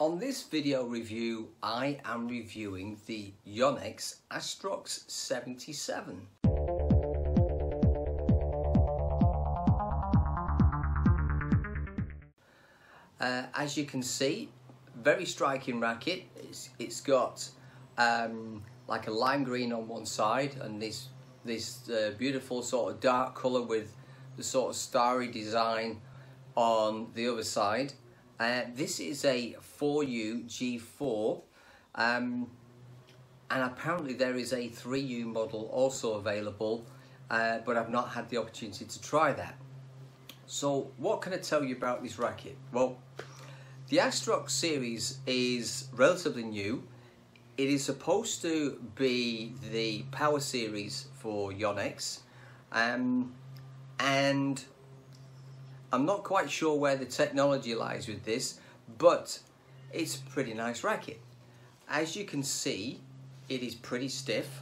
On this video review, I am reviewing the Yonex Astrox 77. As you can see, very striking racket. It's got like a lime green on one side and this beautiful sort of dark colour with the sort of starry design on the other side. This is a 4U G4 and apparently there is a 3U model also available, but I've not had the opportunity to try that. So what can I tell you about this racket? Well, the Astrox series is relatively new. It is supposed to be the power series for Yonex, and I'm not quite sure where the technology lies with this, but it's a pretty nice racket. As you can see, it is pretty stiff,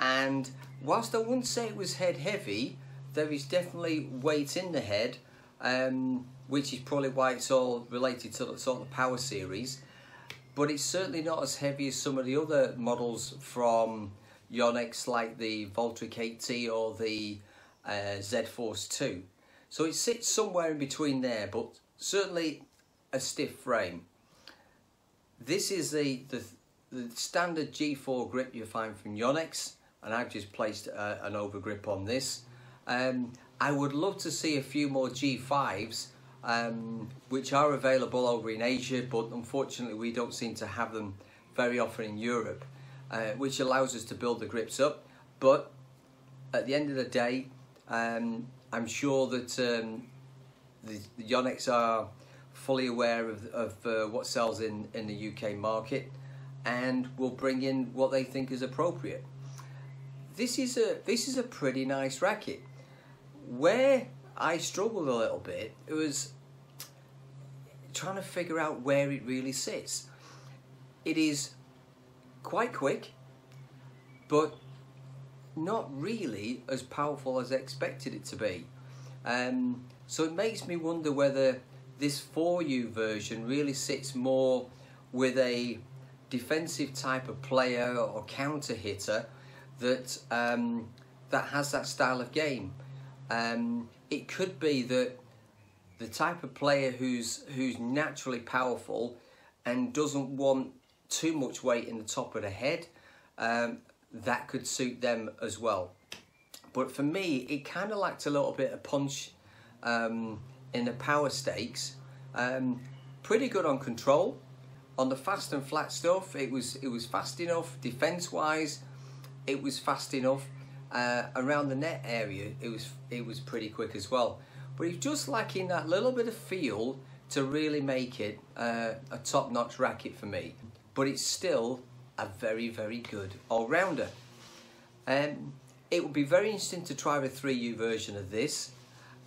and whilst I wouldn't say it was head heavy, there is definitely weight in the head, which is probably why it's all related to the sort of power series, but it's certainly not as heavy as some of the other models from Yonex, like the Voltric 8T or the Z-Force 2. So it sits somewhere in between there, but certainly a stiff frame. This is the standard G4 grip you find from Yonex, and I've just placed an over grip on this. I would love to see a few more G5s, which are available over in Asia, but unfortunately we don't seem to have them very often in Europe, which allows us to build the grips up. But at the end of the day, I'm sure that the Yonex are fully aware of what sells in the UK market, and will bring in what they think is appropriate. This is a pretty nice racket. Where I struggled a little bit, it was trying to figure out where it really sits. It is quite quick, but not really as powerful as I expected it to be. So it makes me wonder whether this 4U version really sits more with a defensive type of player or counter hitter that that has that style of game. It could be that the type of player who's naturally powerful and doesn't want too much weight in the top of the head, that could suit them as well. But for me, it kind of lacked a little bit of punch in the power stakes. Pretty good on control. On the fast and flat stuff, it was fast enough. Defense wise, it was fast enough. Around the net area, it was pretty quick as well. But it's just lacking that little bit of feel to really make it a top-notch racket for me. But it's still a very, very good all-rounder. It would be very interesting to try the 3U version of this.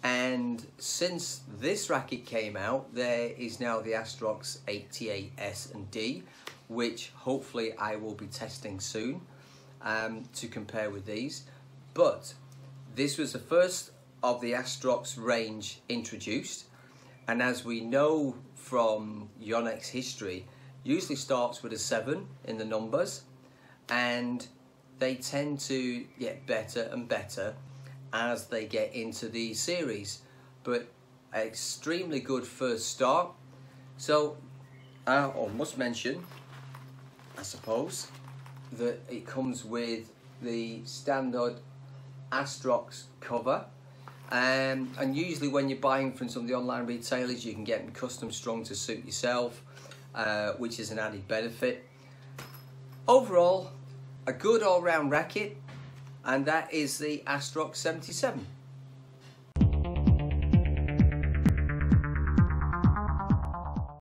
And since this racket came out, there is now the Astrox 88S and D, which hopefully I will be testing soon to compare with these. But this was the first of the Astrox range introduced, and as we know from Yonex history, usually starts with a 7 in the numbers, and they tend to get better and better as they get into the series. But an extremely good first start. So I must mention, I suppose, that it comes with the standard Astrox cover, and usually when you're buying from some of the online retailers, you can get them custom strung to suit yourself, which is an added benefit. Overall, a good all-round racket, and that is the Astrox 77.